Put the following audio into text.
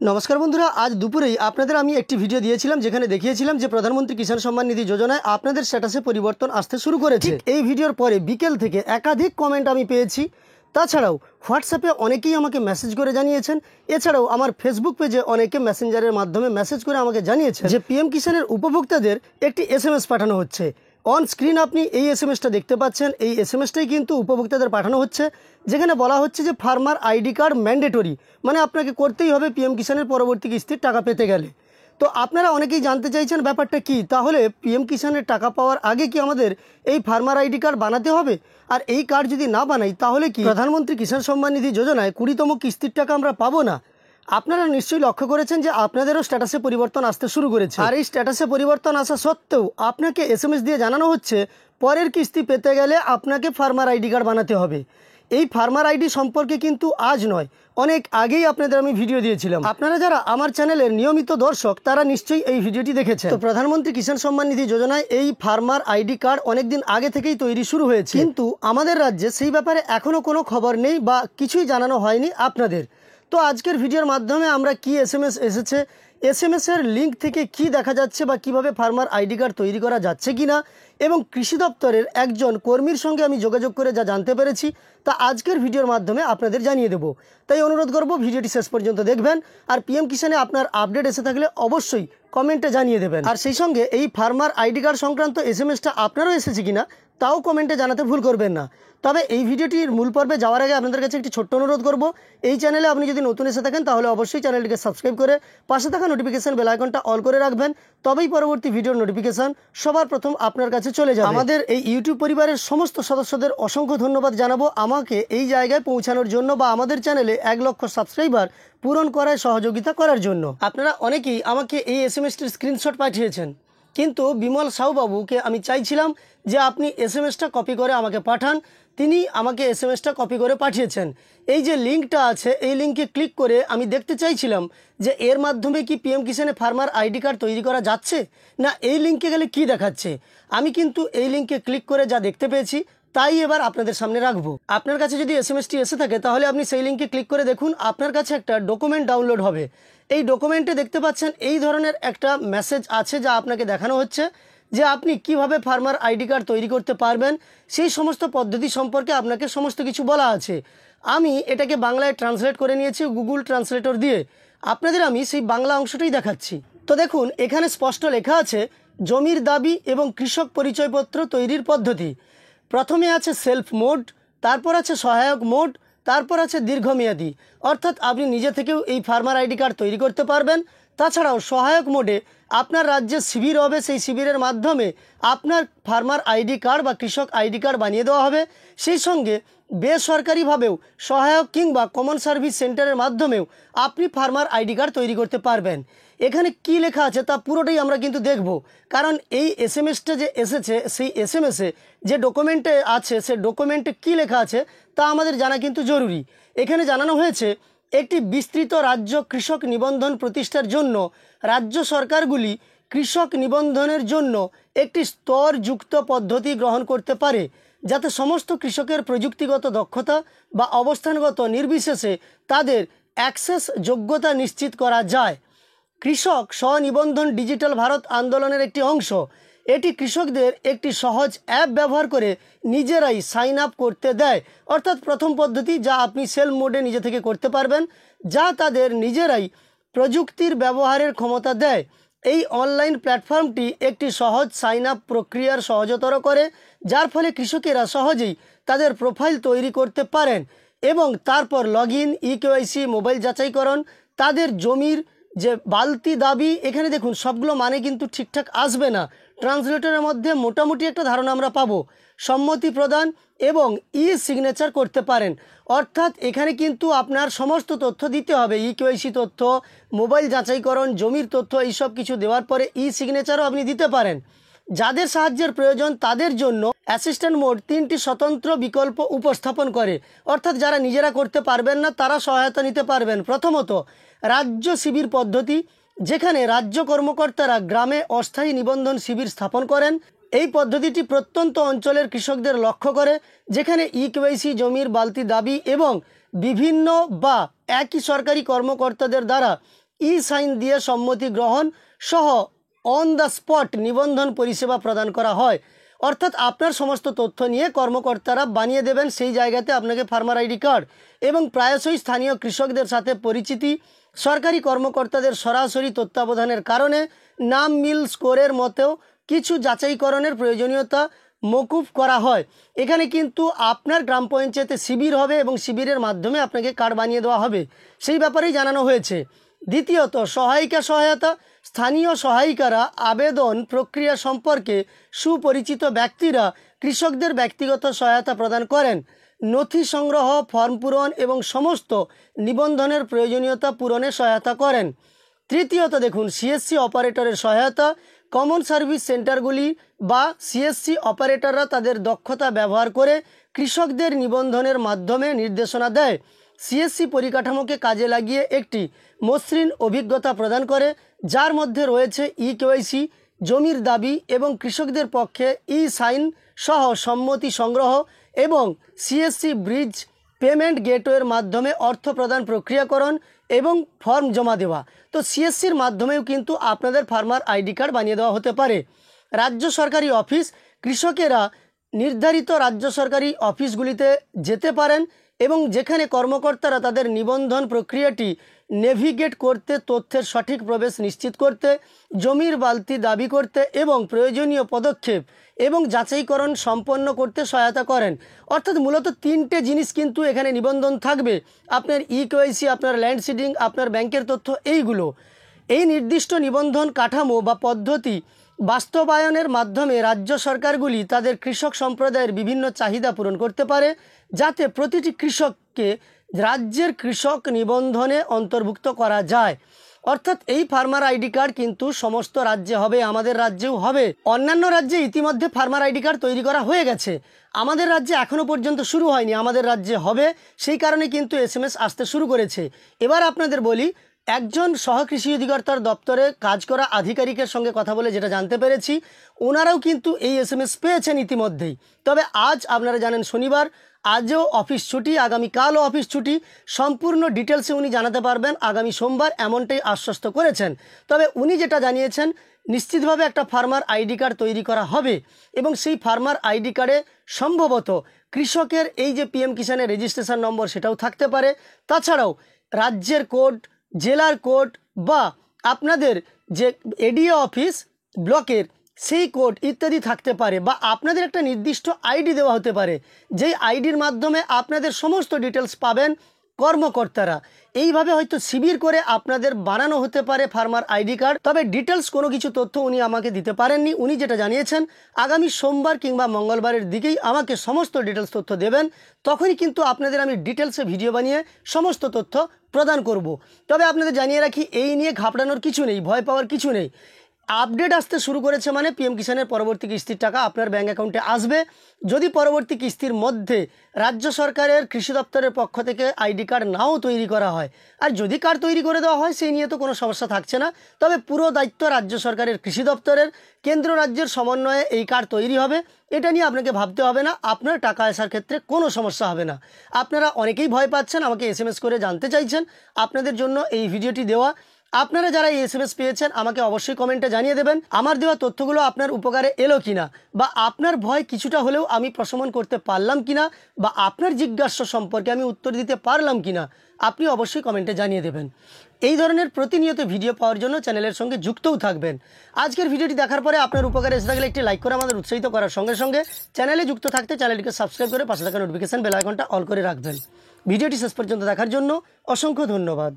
নমস্কার বন্ধুরা, আজ দুপুরেই আপনাদের আমি একটি ভিডিও দিয়েছিলাম যেখানে দেখিয়েছিলাম যে প্রধানমন্ত্রী কিষাণ সম্মান নিধি যোজনায় আপনাদের স্ট্যাটাসে পরিবর্তন আসতে শুরু করেছে। এই ভিডিওর পরে বিকেল থেকে একাধিক কমেন্ট আমি পেয়েছি। তাছাড়াও হোয়াটসঅ্যাপে অনেকেই আমাকে মেসেজ করে জানিয়েছেন। এছাড়াও আমার ফেসবুক পেজে অনেকে মেসেঞ্জারের মাধ্যমে মেসেজ করে আমাকে জানিয়েছেন যে পিএম কিষাণের উপভোক্তাদের একটি SMS পাঠানো হচ্ছে। অন স্ক্রিন আপনি এই SMS-টা দেখতে পাচ্ছেন। এই SMS-টাই কিন্তু উপভোক্তাদের পাঠানো হচ্ছে, যেখানে বলা হচ্ছে যে ফার্মার আইডি কার্ড ম্যান্ডেটরি, মানে আপনাকে করতেই হবে পিএম কিষাণের পরবর্তী কিস্তির টাকা পেতে গেলে। তো আপনারা অনেকেই জানতে চাইছেন ব্যাপারটা কি, তাহলে পিএম কিষাণের টাকা পাওয়ার আগে কি আমাদের এই ফার্মার আইডি কার্ড বানাতে হবে? আর এই কার্ড যদি না বানাই তাহলে কি প্রধানমন্ত্রী কিষাণ সম্মান নিধি যোজনায় 20তম কিস্তির টাকা আমরা পাবো না? আপনারা নিশ্চয়ই লক্ষ্য করেছেন যে আপনাদেরও স্ট্যাটাসে পরিবর্তন আসতে শুরু করেছে। আর এই স্ট্যাটাসে পরিবর্তন আসা সত্ত্বেও আপনাকে SMS দিয়ে জানানো হচ্ছে পরের কিস্তি পেতে গেলে আপনাকে ফার্মার আইডি কার্ড বানাতে হবে। এই ফার্মার আইডি সম্পর্কে কিন্তু আজ নয়, অনেক আগেই আপনাদের আমি ভিডিও দিয়েছিলাম। আপনারা যারা আমার চ্যানেলের নিয়মিত দর্শক তারা নিশ্চয়ই এই ভিডিওটি দেখেছেন। তো প্রধানমন্ত্রী কিষাণ সম্মান নিধি যোজনায় এই ফার্মার আইডি কার্ড অনেকদিন আগে থেকেই তৈরি শুরু হয়েছে, কিন্তু আমাদের রাজ্যে সেই ব্যাপারে এখনও কোনো খবর নেই বা কিছুই জানানো হয়নি আপনাদের। তো আজকের ভিডিওর মাধ্যমে আমরা কি SMS এসেছে, SMS-এর লিঙ্ক থেকে কি দেখা যাচ্ছে বা কিভাবে ফার্মার আইডি কার্ড তৈরি করা যাচ্ছে কিনা, এবং কৃষি দপ্তরের একজন কর্মীর সঙ্গে আমি যোগাযোগ করে যা জানতে পেরেছি তা আজকের ভিডিওর মাধ্যমে আপনাদের জানিয়ে দেব। তাই অনুরোধ করব ভিডিওটি শেষ পর্যন্ত দেখবেন। আর পিএম কিষাণে আপনার আপডেট এসে থাকলে অবশ্যই কমেন্টে জানিয়ে দেবেন। আর সেই সঙ্গে এই ফার্মার আইডি কার্ড সংক্রান্ত SMS-টা আপনারও এসেছে কিনা তাও কমেন্টে জানাতে ভুল করবেন না। তবে এই ভিডিওটির মূল পর্বে যাওয়ার আগে আপনাদের কাছে একটি ছোট্ট অনুরোধ করব, এই চ্যানেলে আপনি যদি নতুন এসে থাকেন তাহলে অবশ্যই চ্যানেলটিকে সাবস্ক্রাইব করে পাশে থাকা নোটিফিকেশন বেল আইকনটা অল করে রাখবেন, তবেই পরবর্তী ভিডিওর নোটিফিকেশন সবার প্রথম আপনার কাছে চলে যাবে। আমাদের এই ইউটিউব পরিবারের সমস্ত সদস্যদের অসংখ্য ধন্যবাদ জানাবো আমাকে এই জায়গায় পৌঁছানোর জন্য বা আমাদের চ্যানেলে 1 লক্ষ সাবস্ক্রাইবার পূরণ করায় সহযোগিতা করার জন্য। আপনারা অনেকেই আমাকে এই SMS-টির স্ক্রিনশট পাঠিয়েছেন, কিন্তু বিমল সাউবাবুকে আমি চাইছিলাম যে আপনি SMS-টা কপি করে আমাকে পাঠান। তিনি আমাকে SMS-টা কপি করে পাঠিয়েছেন। এই যে লিঙ্কটা আছে এই লিঙ্কে ক্লিক করে আমি দেখতে চাইছিলাম যে এর মাধ্যমে কি পিএম কিষাণে ফার্মার আইডি কার্ড তৈরি করা যাচ্ছে না এই লিঙ্কে গেলে কি দেখাচ্ছে। আমি কিন্তু এই লিঙ্কে ক্লিক করে যা দেখতে পেয়েছি তাই এবার আপনাদের সামনে রাখবো। আপনার কাছে যদি SMS-টি এসে থাকে তাহলে আপনি সেই লিঙ্কে ক্লিক করে দেখুন, আপনার কাছে একটা ডকুমেন্ট ডাউনলোড হবে। এই ডকুমেন্টে দেখতে পাচ্ছেন এই ধরনের একটা মেসেজ আছে যা আপনাকে দেখানো হচ্ছে যে আপনি কিভাবে ফার্মার আইডি কার্ড তৈরি করতে পারবেন, সেই সমস্ত পদ্ধতি সম্পর্কে আপনাকে সমস্ত কিছু বলা আছে। আমি এটাকে বাংলায় ট্রান্সলেট করে নিয়েছি গুগল ট্রান্সলেটর দিয়ে। আপনাদের আমি সেই বাংলা অংশটাই দেখাচ্ছি। তো দেখুন এখানে স্পষ্ট লেখা আছে জমির দাবি এবং কৃষক পরিচয়পত্র তৈরির পদ্ধতি। প্রথমে আছে সেলফ মোড, তারপর আছে সহায়ক মোড, তারপর আছে দীর্ঘমেয়াদী, অর্থাৎ আপনি নিজে থেকেও এই ফার্মার আইডি কার্ড তৈরি করতে পারবেন। তাছাড়াও সহায়ক মোডে আপনার রাজ্যে শিবির হবে, সেই শিবিরের মাধ্যমে আপনার ফার্মার আইডি কার্ড বা কৃষক আইডি কার্ড বানিয়ে দেওয়া হবে। সেই সঙ্গে বেসরকারিভাবেও সহায়ক কিংবা কমন সার্ভিস সেন্টারের মাধ্যমেও আপনি ফার্মার আইডি কার্ড তৈরি করতে পারবেন। এখানে কি লেখা আছে তা পুরোটাই আমরা কিন্তু দেখব, কারণ এই SMS-টা যে এসেছে সেই SMS-এ যে ডকুমেন্টে আছে সে ডকুমেন্টে কি লেখা আছে তা আমাদের জানা কিন্তু জরুরি। এখানে জানানো হয়েছে একটি বিস্তৃত রাজ্য কৃষক নিবন্ধন প্রতিষ্ঠার জন্য রাজ্য সরকারগুলি কৃষক নিবন্ধনের জন্য একটি স্তরযুক্ত পদ্ধতি গ্রহণ করতে পারে, যাতে সমস্ত কৃষকের প্রযুক্তিগত দক্ষতা বা অবস্থানগত নির্বিশেষে তাদের অ্যাক্সেস যোগ্যতা নিশ্চিত করা যায়। কৃষক স্বনিবন্ধন ডিজিটাল ভারত আন্দোলনের একটি অংশ। এটি কৃষকদের একটি সহজ অ্যাপ ব্যবহার করে নিজেরাই সাইন আপ করতে দেয়, অর্থাৎ প্রথম পদ্ধতি যা আপনি সেলফ মোডে নিজে থেকে করতে পারবেন, যা তাদের নিজেরাই প্রযুক্তির ব্যবহারের ক্ষমতা দেয়। এই অনলাইন প্ল্যাটফর্মটি একটি সহজ সাইন আপ প্রক্রিয়ার সহজতর করে, যার ফলে কৃষকেরা সহজেই তাদের প্রোফাইল তৈরি করতে পারেন এবং তারপর লগইন, EKYC, মোবাইল যাচাইকরণ, তাদের জমির যে বালতি দাবি, এখানে দেখুন সবগুলো মানে কিন্তু ঠিকঠাক আসবে না, ট্রান্সলেটরের মধ্যে মোটামুটি একটা ধারণা আমরা পাবো। সম্মতি প্রদান এবং সিগনেচার করতে পারেন, অর্থাৎ এখানে কিন্তু আপনার সমস্ত তথ্য দিতে হবে। EKYC তথ্য, মোবাইল যাচাইকরণ, জমির তথ্য, এইসব কিছু দেওয়ার পরে সিগনেচারও আপনি দিতে পারেন। যাদের সাহায্যের প্রয়োজন তাদের জন্য অ্যাসিস্ট্যান্ট মোড 3টি স্বতন্ত্র বিকল্প উপস্থাপন করে, অর্থাৎ যারা নিজেরা করতে পারবেন না তারা সহায়তা নিতে পারবেন। প্রথমত রাজ্য শিবির পদ্ধতি, যেখানে রাজ্য কর্মকর্তারা গ্রামে অস্থায়ী নিবন্ধন শিবির স্থাপন করেন। এই পদ্ধতিটি প্রত্যন্ত অঞ্চলের কৃষকদের লক্ষ্য করে, যেখানে EKYC, জমির বালতি দাবি এবং বিভিন্ন বা একই সরকারি কর্মকর্তাদের দ্বারা ই সাইন দিয়ে সম্মতি গ্রহণ সহ অন দ্য স্পট নিবন্ধন পরিষেবা প্রদান করা হয়। অর্থাৎ আপনার সমস্ত তথ্য নিয়ে কর্মকর্তারা বানিয়ে দেবেন সেই জায়গাতে আপনাকে ফার্মার আইডি কার্ড। এবং প্রায়শই স্থানীয় কৃষকদের সাথে পরিচিতি, সরকারি কর্মকর্তাদের সরাসরি তত্ত্বাবধানের কারণে নাম মিল স্কোরের মতো কিছু যাচাইকরণের প্রয়োজনীয়তা মকুফ করা হয়। এখানে কিন্তু আপনার গ্রাম পঞ্চায়েতে শিবির হবে এবং শিবিরের মাধ্যমে আপনাকে কার্ড বানিয়ে দেওয়া হবে, সেই ব্যাপারেই জানানো হয়েছে। দ্বিতীয়ত, সহায়তা। স্থানীয় সহায়িকারা আবেদন প্রক্রিয়া সম্পর্কে সুপরিচিত ব্যক্তিরা কৃষকদের ব্যক্তিগত সহায়তা প্রদান করেন, নথি সংগ্রহ, ফর্ম পূরণ এবং সমস্ত নিবন্ধনের প্রয়োজনীয়তা পূরণে সহায়তা করেন। তৃতীয়ত দেখুন, সিএসসি অপারেটরের সহায়তা। কমন সার্ভিস সেন্টারগুলি বা সিএসসি অপারেটররা তাদের দক্ষতা ব্যবহার করে কৃষকদের নিবন্ধনের মাধ্যমে নির্দেশনা দেয়। সিএসসি পরিকাঠামোকে কাজে লাগিয়ে একটি মসৃণ অভিজ্ঞতা প্রদান করে, যার মধ্যে রয়েছে ইকেওয়াইসি, জমির দাবি এবং কৃষকদের পক্ষে ই সাইন সহ সম্মতি সংগ্রহ এবং সিএসসি ব্রিজ পেমেন্ট গেটওয়ের মাধ্যমে অর্থ প্রদান প্রক্রিয়াকরণ এবং ফর্ম জমা দেওয়া। তো সিএসসির মাধ্যমেও কিন্তু আপনাদের ফার্মার আইডি কার্ড বানিয়ে দেওয়া হতে পারে। রাজ্য সরকারি অফিস, কৃষকেরা নির্ধারিত রাজ্য সরকারি অফিসগুলিতে যেতে পারেন এবং যেখানে কর্মকর্তারা তাদের নিবন্ধন প্রক্রিয়াটি নেভিগেট করতে, তথ্যের সঠিক প্রবেশ নিশ্চিত করতে, জমির বালতি দাবি করতে এবং প্রয়োজনীয় পদক্ষেপ এবং যাচাইকরণ সম্পন্ন করতে সহায়তা করেন। অর্থাৎ মূলত তিনটে জিনিস কিন্তু এখানে নিবন্ধন থাকবে, আপনার ইকেওয়াইসি, আপনার ল্যান্ড সিডিং, আপনার ব্যাংকের তথ্য, এইগুলো। এই নির্দিষ্ট নিবন্ধন কাঠামো বা পদ্ধতি বাস্তবায়নের মাধ্যমে রাজ্য সরকারগুলি তাদের কৃষক সম্প্রদায়ের বিভিন্ন চাহিদা পূরণ করতে পারে, যাতে প্রতিটি কৃষককে রাজ্যের কৃষক নিবন্ধনে অন্তর্ভুক্ত করা যায়। অর্থাৎ এই ফার্মার আইডি কার্ড কিন্তু সমস্ত রাজ্যে হবে, আমাদের রাজ্যেও হবে। অন্যান্য রাজ্যে ইতিমধ্যে ফার্মার আইডি কার্ড তৈরি করা হয়ে গেছে, আমাদের রাজ্যে এখনও পর্যন্ত শুরু হয়নি, আমাদের রাজ্যে হবে, সেই কারণে কিন্তু এসএমএস আসতে শুরু করেছে। এবার আপনাদের বলি, একজন সহকৃষি অধিকর্তার দপ্তরে কাজ করা আধিকারিকের সঙ্গে কথা বলে যেটা জানতে পেরেছি, ওনারাও কিন্তু এই এসএমএস পেয়েছেন ইতিমধ্যেই। তবে আজ আপনারা জানেন শনিবার, আজও অফিস ছুটি, আগামীকালও অফিস ছুটি। সম্পূর্ণ ডিটেলসে উনি জানাতে পারবেন আগামী সোমবার, এমনটাই আশ্বস্ত করেছেন। তবে উনি যেটা জানিয়েছেন, নিশ্চিতভাবে একটা ফার্মার আইডি কার্ড তৈরি করা হবে এবং সেই ফার্মার আইডি কার্ডে সম্ভবত কৃষকের এই যে পিএম কিষানের রেজিস্ট্রেশন নম্বর সেটাও থাকতে পারে। তাছাড়াও রাজ্যের কোড, জেলার কোড বা আপনাদের যে এডিও অফিস ব্লকের সেই কোড ইত্যাদি থাকতে পারে, বা আপনাদের একটা নির্দিষ্ট আইডি দেওয়া হতে পারে, যেই আইডির মাধ্যমে আপনাদের সমস্ত ডিটেলস পাবেন কর্মকর্তারা। এইভাবে হয়তো শিবির করে আপনাদের বানানো হতে পারে ফার্মার আইডি কার্ড। তবে ডিটেলস কোনো কিছু তথ্য উনি আমাকে দিতে পারেননি। উনি যেটা জানিয়েছেন, আগামী সোমবার কিংবা মঙ্গলবারের দিকেই আমাকে সমস্ত ডিটেলস তথ্য দেবেন, তখনই কিন্তু আপনাদের আমি ডিটেলসে ভিডিও বানিয়ে সমস্ত তথ্য প্রদান করব। তবে আপনাদের জানিয়ে রাখি, এই নিয়ে ঘাবড়ানোর কিছু নেই, ভয় পাওয়ার কিছু নেই। আপডেট আসতে শুরু করেছে মানে পিএম কিষানের পরবর্তী কিস্তির টাকা আপনার ব্যাঙ্ক অ্যাকাউন্টে আসবে। যদি পরবর্তী কিস্তির মধ্যে রাজ্য সরকারের কৃষি দপ্তরের পক্ষ থেকে আইডি কার্ড নাও তৈরি করা হয়, আর যদি কার্ড তৈরি করে দেওয়া হয়, সেই নিয়ে তো কোনো সমস্যা থাকছে না। তবে পুরো দায়িত্ব রাজ্য সরকারের কৃষি দপ্তরের, কেন্দ্র রাজ্যের সমন্বয়ে এই কার্ড তৈরি হবে। এটা নিয়ে আপনাকে ভাবতে হবে না, আপনার টাকা আসার ক্ষেত্রে কোনো সমস্যা হবে না। আপনারা অনেকেই ভয় পাচ্ছেন, আমাকে এসএমএস করে জানতে চাইছেন, আপনাদের জন্য এই ভিডিওটি দেওয়া। আপনারা যারা এই এসএমএস পেয়েছেন আমাকে অবশ্যই কমেন্টে জানিয়ে দেবেন আমার দেওয়া তথ্যগুলো আপনার উপকারে এলো কিনা, বা আপনার ভয় কিছুটা হলেও আমি প্রশমন করতে পারলাম কিনা, বা আপনার জিজ্ঞাসা সম্পর্কে আমি উত্তর দিতে পারলাম কিনা, আপনি অবশ্যই কমেন্টে জানিয়ে দেবেন। এই ধরনের প্রতিনিয়ত ভিডিও পাওয়ার জন্য চ্যানেলের সঙ্গে যুক্তও থাকবেন। আজকের ভিডিওটি দেখার পরে আপনার উপকারে এসে থাকলে একটি লাইক করে আমাদের উৎসাহিত করার সঙ্গে সঙ্গে চ্যানেলে যুক্ত থাকতে চ্যানেলটিকে সাবস্ক্রাইব করে পাশে থাকা নোটিফিকেশন বেল আইকনটা অল করে রাখবেন। ভিডিওটি শেষ পর্যন্ত দেখার জন্য অসংখ্য ধন্যবাদ।